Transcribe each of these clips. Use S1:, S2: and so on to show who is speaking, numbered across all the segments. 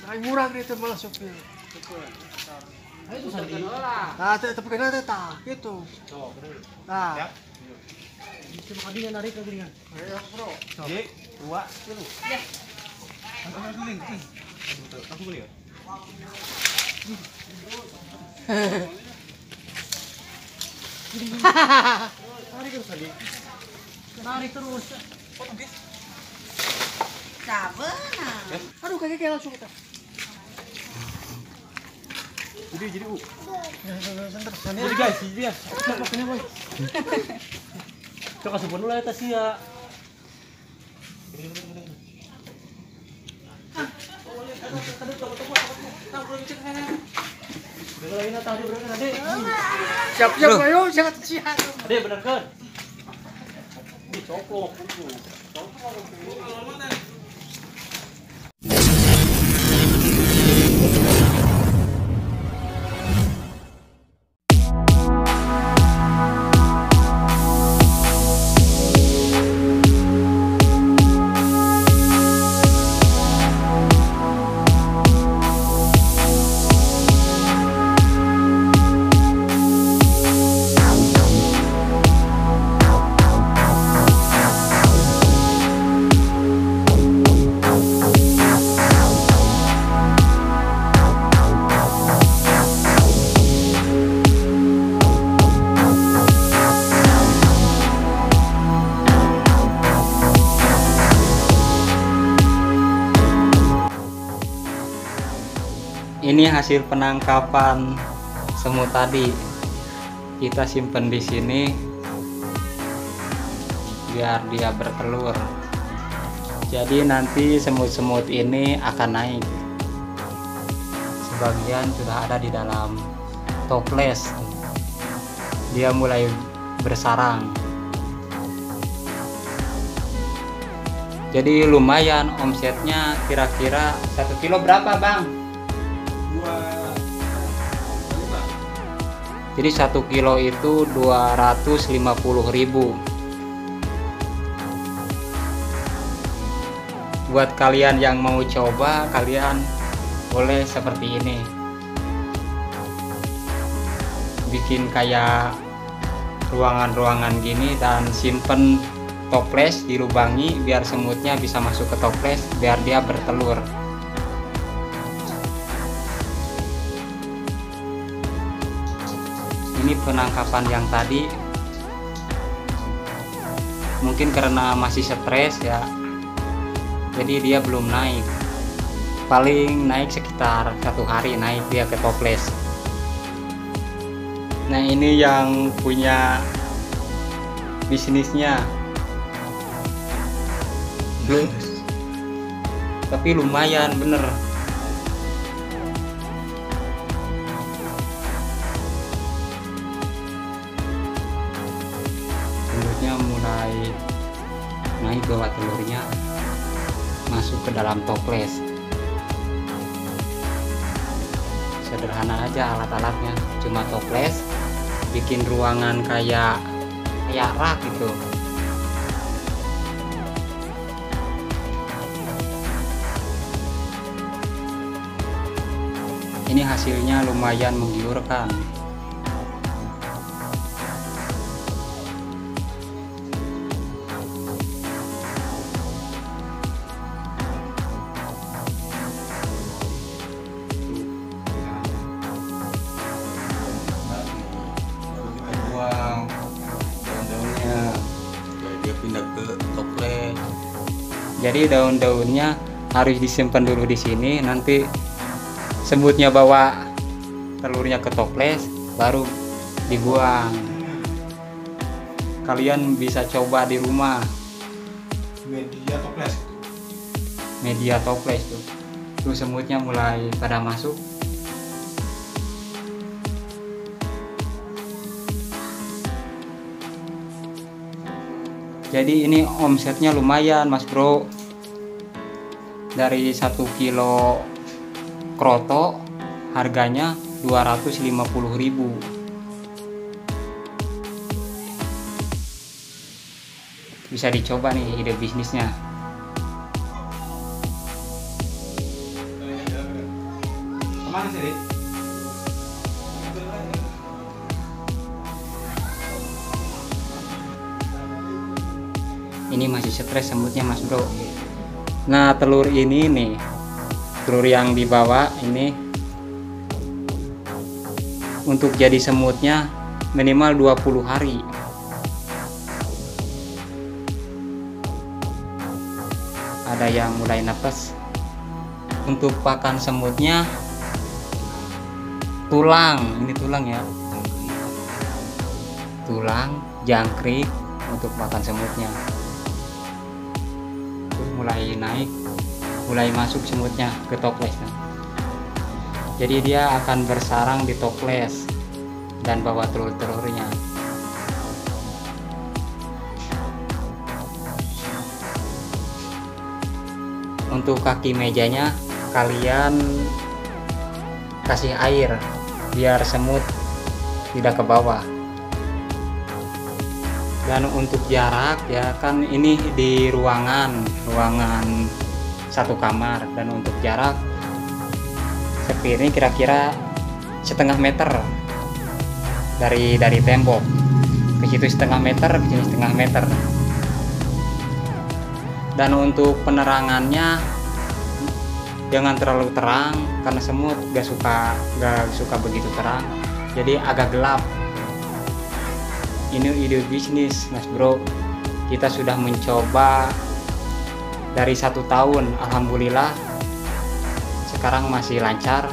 S1: Ay murag dito malah supir.
S2: Ay, itu sandi.
S1: Ah, tapi kena tak gitu.
S2: Tuh, bener.
S1: Nah,
S2: Bisa makanya narik lagi dengan.
S1: ayo bro.
S2: Jadi, dua, dulu.
S3: Ya.
S2: Aku beli. Aku beli ya. Tarik terus tadi. Tarik terus. Potong bis.
S3: Sabar.
S1: Aduh kayak langsung kita.
S2: Jadi
S1: Jadi
S2: guys, dia. Makanya boy. Coba kasih dulu lah tas ya.
S1: Siap-siap ayo jangan sihat.
S2: Ade bener kan? Dicopok.
S4: Ini hasil penangkapan semut tadi. Kita simpen di sini biar dia bertelur. Jadi nanti semut-semut ini akan naik. Sebagian sudah ada di dalam toples. Dia mulai bersarang. Jadi lumayan omsetnya, kira-kira 1 kilo berapa bang? Jadi 1 kilo itu 250.000. Buat kalian yang mau coba, kalian boleh seperti ini. Bikin kayak ruangan-ruangan gini dan simpen toples, dilubangi biar semutnya bisa masuk ke toples biar dia bertelur. Ini penangkapan yang tadi mungkin karena masih stres ya, jadi dia belum naik, paling naik sekitar 1 hari naik dia ke toples. Nah ini yang punya bisnisnya belum, tapi lumayan bener. Mulai naik bawa telurnya masuk ke dalam toples. Sederhana aja alat-alatnya, cuma toples, bikin ruangan kayak rak gitu. Ini hasilnya lumayan menggiurkan. Jadi daun-daunnya harus disimpan dulu di sini, nanti semutnya bawa telurnya ke toples baru dibuang. Kalian bisa coba di rumah. Media toples tuh. Tuh semutnya mulai pada masuk. Jadi ini omsetnya lumayan mas bro. Dari 1 kilo kroto harganya 250.000. Bisa dicoba nih ide bisnisnya.
S2: Mana sih?
S4: Ini masih stres semutnya Mas Bro. Nah telur ini nih, telur yang dibawa ini untuk jadi semutnya minimal 20 hari. Ada yang mulai netes. Untuk pakan semutnya tulang, ini tulang ya, tulang jangkrik untuk makan semutnya. Mulai naik, mulai masuk semutnya ke toples. Jadi dia akan bersarang di toples dan bawa telur-telurnya. Untuk kaki mejanya kalian kasih air biar semut tidak ke bawah. Dan untuk jarak ya kan ini di ruangan satu kamar, dan untuk jarak seperti ini kira-kira setengah meter dari tembok ke situ, setengah meter ke sini setengah meter. Dan untuk penerangannya jangan terlalu terang karena semut gak suka begitu terang, jadi agak gelap. Ini ide bisnis Mas Bro, kita sudah mencoba dari 1 tahun, alhamdulillah sekarang masih lancar.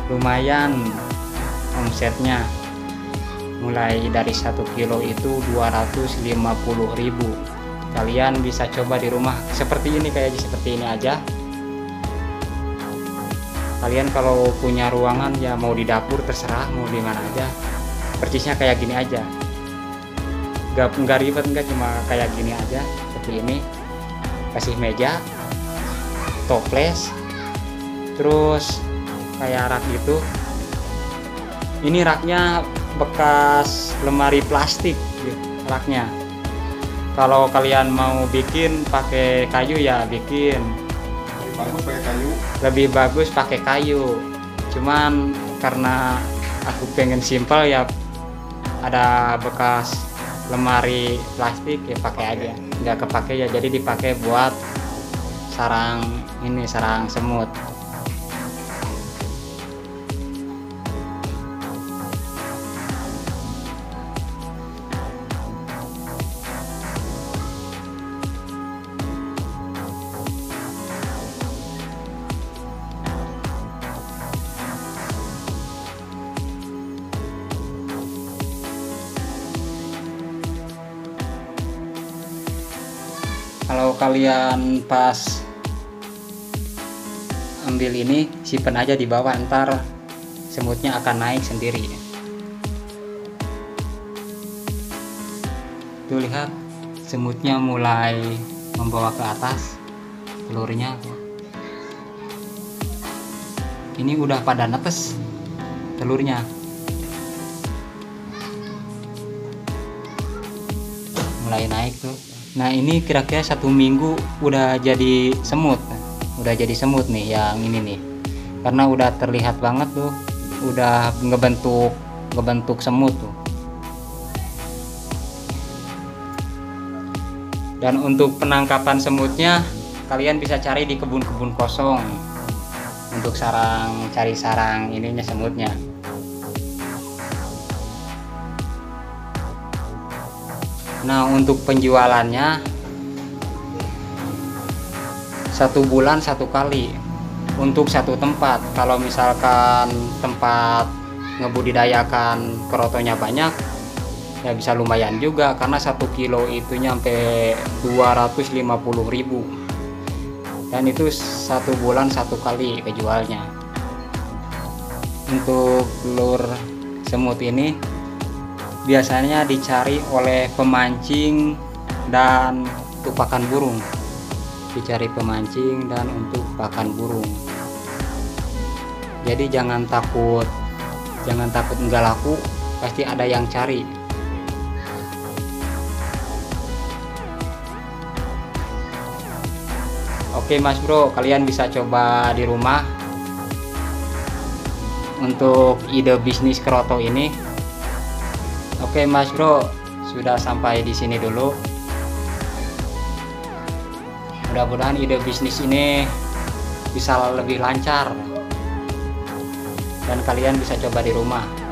S4: Lumayan omsetnya, mulai dari 1 kilo itu 250.000. Kalian bisa coba di rumah seperti ini, kayak seperti ini aja. Kalian kalau punya ruangan ya, mau di dapur terserah, mau di mana aja, persisnya kayak gini aja, nggak ribet, nggak, cuma kayak gini aja seperti ini. Kasih meja, toples, terus kayak rak gitu. Ini raknya bekas lemari plastik raknya. Kalau kalian mau bikin pakai kayu ya bikin, lebih bagus pakai kayu. Cuman karena aku pengen simpel ya, ada bekas lemari plastik ya pakai aja, nggak kepake ya, jadi dipakai buat sarang ini, sarang semut. Kalau kalian pas ambil ini, simpen aja di bawah, ntar semutnya akan naik sendiri. Tuh lihat, semutnya mulai membawa ke atas telurnya. Ini udah pada netes telurnya, mulai naik tuh. Nah ini kira-kira 1 minggu udah jadi semut, nih yang ini nih, karena udah terlihat banget tuh, udah ngebentuk semut tuh. Dan untuk penangkapan semutnya kalian bisa cari di kebun-kebun kosong untuk cari sarang ininya semutnya. Nah untuk penjualannya 1 bulan 1 kali untuk 1 tempat. Kalau misalkan tempat ngebudidayakan kerotonya banyak ya bisa lumayan juga, karena 1 kilo itu nyampe 250.000, dan itu 1 bulan 1 kali kejualnya. Untuk telur semut ini biasanya dicari oleh pemancing dan untuk pakan burung, dicari pemancing dan untuk pakan burung. Jadi jangan takut nggak laku, pasti ada yang cari. Oke Mas Bro, kalian bisa coba di rumah untuk ide bisnis keroto ini. Oke Mas Bro, sudah sampai di sini dulu. Mudah-mudahan ide bisnis ini bisa lebih lancar dan kalian bisa coba di rumah.